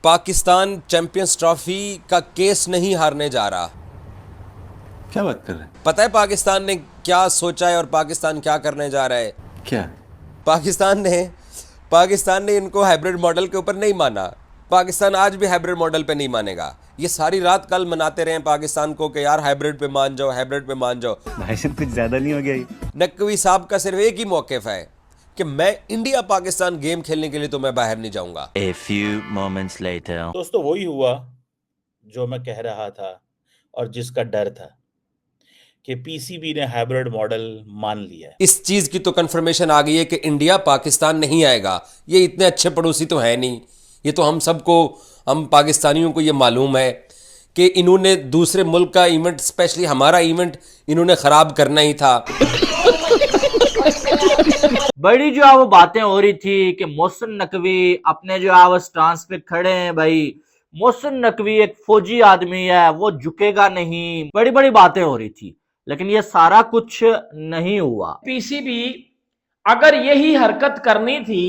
Pakistan champions trophy का case नहीं हारने जा रहा। क्या बात कर रहे हैं? पता है पाकिस्तान ने क्या सोचा है और पाकिस्तान क्या करने जा रहा है? क्या? पाकिस्तान ने इनको हाइब्रिड मॉडल के ऊपर नहीं माना। पाकिस्तान आज भी हाइब्रिड मॉडल पे नहीं मानेगा। ये सारी रात कल मनाते रहे पाकिस्तान को कि यार हाइब्रिड पे मान जाओ, हाइब्रिड पे मान जाओ। भाई साहब कुछ ज्यादा नहीं हो गया ये? नकवी साहब का सिर्फ एक ही मौक़िफ़ है कि मैं इंडिया पाकिस्तान गेम खेलने के लिए तो मैं बाहर नहीं जाऊंगा। A few moments later. दोस्तों वही हुआ जो मैं कह रहा था और जिसका डर था कि पीसीबी ने हाइब्रिड मॉडल मान लिया है। इस चीज की तो कंफर्मेशन आ गई है कि इंडिया पाकिस्तान नहीं आएगा। ये इतने अच्छे पड़ोसी तो है नहीं। ये तो हम पाकिस्तानियों को ये मालूम है कि इन्होंने दूसरे मुल्क का इवेंट, स्पेशली हमारा इवेंट, इन्होंने खराब करना ही था। बड़ी जो है वो बातें हो रही थी कि मोहसिन नकवी अपने जो है वो स्टांस पे खड़े हैं। भाई मोहसिन नकवी एक फौजी आदमी है, वो झुकेगा नहीं। बड़ी बड़ी बातें हो रही थी, लेकिन ये सारा कुछ नहीं हुआ। पीसीबी अगर यही हरकत करनी थी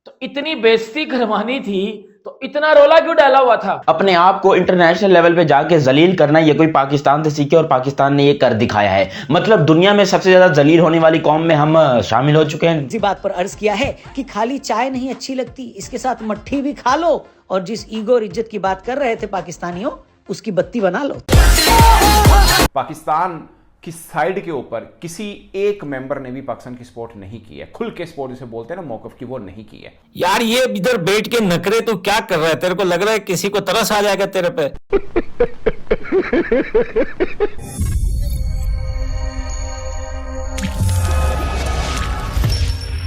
तो इतनी बेइज्जती करवानी थी तो इतना रोला क्यों डाला हुआ था? अपने आप को इंटरनेशनल लेवल पे जाके जलील करना, ये कोई पाकिस्तान से सीखे और पाकिस्तान ने ये कर दिखाया है। मतलब दुनिया में सबसे ज्यादा जलील होने वाली कौम में हम शामिल हो चुके हैं। इसी बात पर अर्ज किया है कि खाली चाय नहीं अच्छी लगती, इसके साथ मट्ठी भी खा लो, और जिस ईगो और इज्जत की बात कर रहे थे पाकिस्तानियों, उसकी बत्ती बना लो। पाकिस्तान की साइड के ऊपर किसी एक मेंबर ने भी पाकिस्तान की सपोर्ट नहीं की है। खुल के सपोर्ट जिसे बोलते हैं ना, मौकफ की, वो नहीं की है। यार ये इधर बैठ के नखरे तू क्या कर रहा है? तेरे को लग रहा है किसी को तरस आ जाएगा तेरे पे?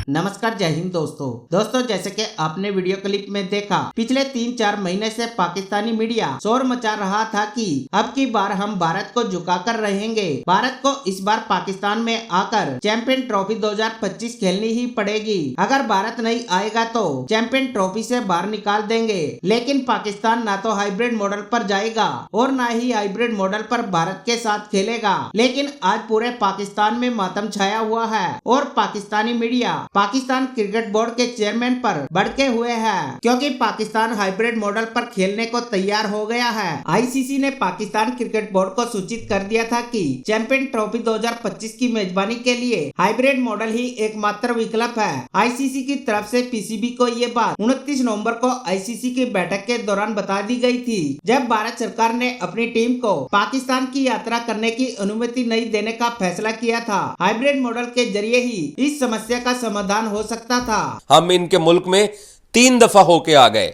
नमस्कार, जय हिंद दोस्तों जैसे कि आपने वीडियो क्लिप में देखा, पिछले 3-4 महीने से पाकिस्तानी मीडिया शोर मचा रहा था कि अब की बार हम भारत को झुकाकर रहेंगे। भारत को इस बार पाकिस्तान में आकर चैंपियन ट्रॉफी 2025 खेलनी ही पड़ेगी। अगर भारत नहीं आएगा तो चैंपियन ट्रॉफी से बाहर निकाल देंगे। लेकिन पाकिस्तान ना तो हाइब्रिड मॉडल पर जाएगा और ना ही हाइब्रिड मॉडल पर भारत के साथ खेलेगा। लेकिन आज पूरे पाकिस्तान में मातम छाया हुआ है और Pakistani media Pakistan cricket board के चेयरमैन पर भड़के हुए हैं, क्योंकि पाकिस्तान हाइब्रिड मॉडल पर खेलने को तैयार हो गया है। आईसीसी ने पाकिस्तान क्रिकेट बोर्ड को सूचित कर दिया था कि चैंपियन ट्रॉफी 2025 की मेजबानी के लिए हाइब्रिड मॉडल ही एकमात्र विकल्प है। आईसीसी की तरफ से पीसीबी को ये बात 29 नवंबर को आईसीसी की बैठक के दौरान बता दी गई थी, जब भारत सरकार ने अपनी टीम को पाकिस्तान की यात्रा करने की अनुमति नहीं देने का फैसला किया था। हाइब्रिड मॉडल के जरिए ही इस समस्या का समाधान हो सकता था। हम इनके मुल्क में 3 दफा होके आ गए।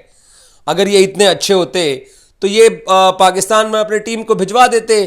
अगर ये इतने अच्छे होते तो ये पाकिस्तान में अपनी टीम को भिजवा देते।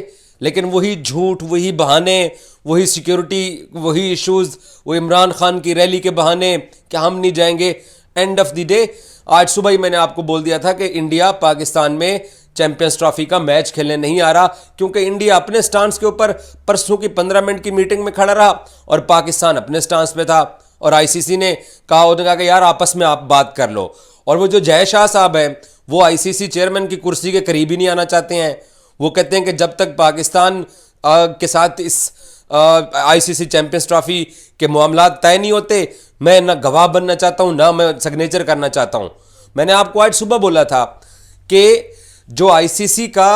लेकिन वही झूठ, वही बहाने, वही सिक्योरिटी, वही इश्यूज, वो इमरान खान की रैली के बहाने कि हम नहीं जाएंगे। एंड ऑफ द डे आज सुबह ही मैंने आपको बोल दिया था कि इंडिया पाकिस्तान में चैंपियंस ट्रॉफी का मैच खेलने नहीं आ रहा, क्योंकि इंडिया अपने स्टांस के ऊपर परसों की 15 मिनट की मीटिंग में खड़ा रहा और पाकिस्तान अपने स्टांस पे था। और आईसीसी ने कहा कि यार आपस में आप बात कर लो। और वो जो जय शाह साहब हैं, वो आईसीसी चेयरमैन की कुर्सी के करीब ही नहीं आना चाहते हैं। वो कहते हैं कि जब तक पाकिस्तान के साथ इस आईसीसी चैंपियंस ट्रॉफी के मामलात तय नहीं होते, मैं ना गवाह बनना चाहता हूँ, ना मैं सिग्नेचर करना चाहता हूँ। मैंने आपको आज सुबह बोला था कि जो आईसीसी का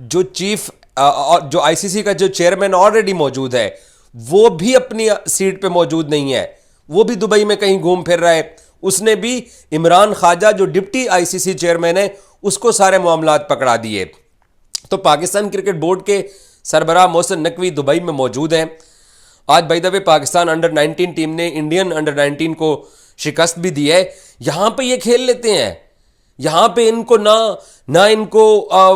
जो आईसीसी का जो चेयरमैन ऑलरेडी मौजूद है, वो भी अपनी सीट पे मौजूद नहीं है। वो भी दुबई में कहीं घूम फिर रहा है। उसने भी इमरान ख्वाजा जो डिप्टी आईसीसी चेयरमैन है, उसको सारे मामलात पकड़ा दिए। तो पाकिस्तान क्रिकेट बोर्ड के सरबराह मोहसिन नकवी दुबई में मौजूद हैं। आज by the way Pakistan under 19 team ने इंडियन अंडर 19 को शिकस्त भी दी है। यहाँ पे ये खेल लेते हैं। यहाँ पे इनको ना इनको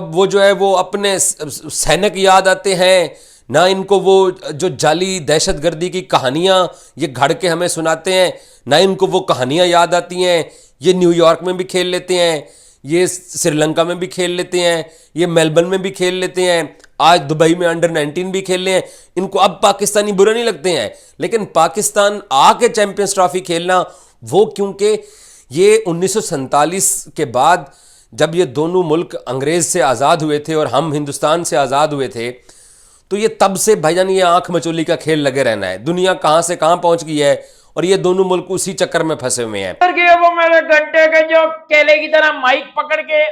वो जो है वो अपने सैनिक याद आते हैं, ना इनको वो जो जाली दहशतगर्दी की कहानियाँ ये घड़ के हमें सुनाते हैं, ना इनको वो कहानियाँ याद आती हैं। ये न्यूयॉर्क में भी खेल लेते हैं, ये श्रीलंका में भी खेल लेते हैं, ये मेलबर्न में भी खेल लेते हैं, आज दुबई में अंडर 19 भी खेल रहे हैं। इनको अब पाकिस्तानी बुरे नहीं लगते हैं। लेकिन पाकिस्तान आके चैंपियंस ट्रॉफी खेलना, वो क्योंकि ये 1947 के बाद जब ये दोनों मुल्क अंग्रेज़ से आज़ाद हुए थे और हम हिंदुस्तान से आज़ाद हुए थे, तो ये तब से भाईजान ये आंख मचोली का खेल लगे रहना है। दुनिया कहाँ से कहाँ पहुँच गई है और ये दोनों मुल्क उसी चक्कर में फंसे हुए हैं। के वो मेरे घंटे के जो केले की तरह माइक पकड़ के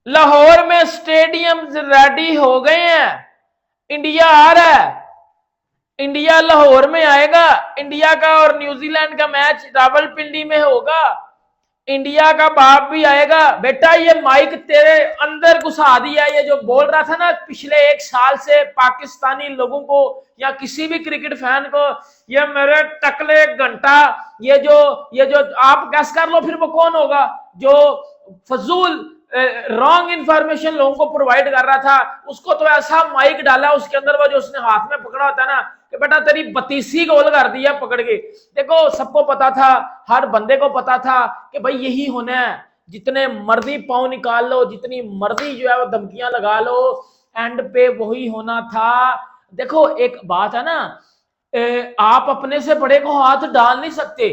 लाहौर में स्टेडियम रेडी हो गए हैं। इंडिया आ रहा है, इंडिया लाहौर में आएगा। इंडिया का और न्यूजीलैंड का मैच रावलपिंडी में होगा। इंडिया का बाप भी आएगा। बेटा ये माइक तेरे अंदर घुसा दिया। ये जो बोल रहा था ना पिछले 1 साल से पाकिस्तानी लोगों को या किसी भी क्रिकेट फैन को, ये मेरे टकले घंटा, ये जो आप गैस कर लो फिर वो कौन होगा जो फजूल रॉन्ग इंफॉर्मेशन लोगों को प्रोवाइड कर रहा था। उसको तो ऐसा माइक डाला उसके अंदर, वो जो उसने हाथ में पकड़ा होता ना कि बेटा तेरी 32 गोल कर दिया पकड़ के। देखो सबको पता था, हर बंदे को पता था कि भाई यही होना है। जितने मर्जी पाँव निकाल लो, जितनी मर्जी जो है वो धमकियां लगा लो, एंड पे वही होना था। देखो एक बात है ना, आप अपने से बड़े को हाथ डाल नहीं सकते।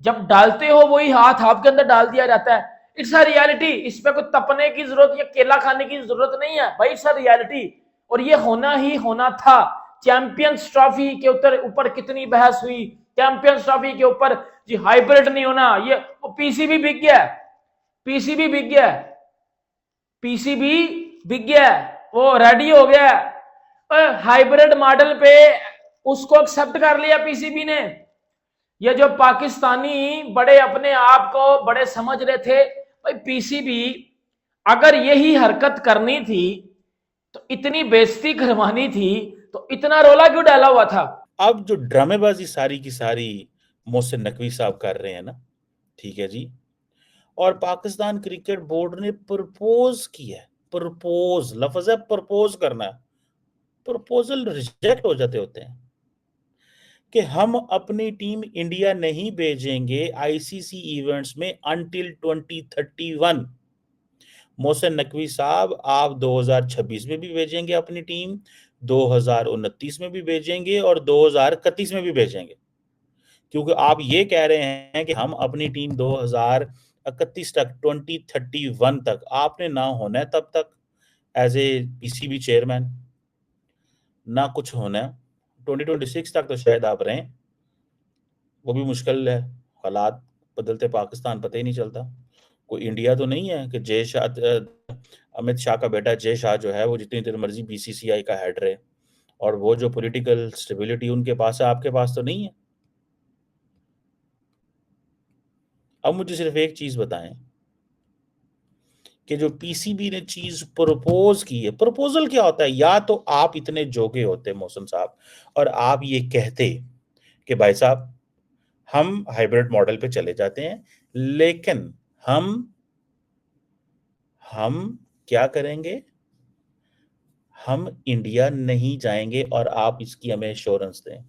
जब डालते हो वही हाथ आपके अंदर डाल दिया जाता है। It's a reality. इस पे कोई तपने की जरूरत या केला खाने की जरूरत नहीं है भाई, इट्स अ रियलिटी। और ये होना ही होना था। चैंपियंस ट्रॉफी के ऊपर कितनी बहस हुई। चैंपियंस ट्रॉफी के ऊपर जी हाइब्रिड नहीं होना, ये पीसीबी बिक गया, पीसीबी बिक गया, पीसीबी बिक गया, वो रेडी हो गया। हाइब्रिड मॉडल पे उसको एक्सेप्ट कर लिया पीसीबी ने। ये जो पाकिस्तानी बड़े अपने आप को बड़े समझ रहे थे, भाई पीसीबी अगर यही हरकत करनी थी तो इतनी बेइज्जती करवानी थी तो इतना रोला क्यों डाला हुआ था। अब जो ड्रामेबाजी सारी की सारी मोहसिन नकवी साहब कर रहे हैं ना, ठीक है जी, और पाकिस्तान क्रिकेट बोर्ड ने प्रपोज किया है। प्रपोज लफ्ज है, प्रपोज करना है। प्रपोजल रिजेक्ट हो जाते होते हैं कि हम अपनी टीम इंडिया नहीं भेजेंगे आईसीसी इवेंट्स में अंटिल 2031। मोहसिन नकवी साहब आप 2026 में भी भेजेंगे अपनी टीम, 2029 में भी भेजेंगे और 2031 में भी भेजेंगे, क्योंकि आप ये कह रहे हैं कि हम अपनी टीम 2031 तक 2031 तक आपने ना होना है तब तक एज ए पीसीबी चेयरमैन, ना कुछ होना है 2026 तक तो शायद आप रहें, वो भी मुश्किल है। हालात बदलते पाकिस्तान पता ही नहीं चलता। कोई इंडिया तो नहीं है कि जय शाह, अमित शाह का बेटा जय शाह जो है वो जितनी देर मर्जी बीसीसीआई का हेड रहे, और वो जो पॉलिटिकल स्टेबिलिटी उनके पास है आपके पास तो नहीं है। अब मुझे सिर्फ एक चीज बताएं कि जो पीसीबी ने चीज प्रपोज की है, प्रपोजल क्या होता है? या तो आप इतने जोगे होते मोहसिन साहब और आप ये कहते कि भाई साहब हम हाइब्रिड मॉडल पे चले जाते हैं, लेकिन हम क्या करेंगे, हम इंडिया नहीं जाएंगे और आप इसकी हमें एश्योरेंस दें।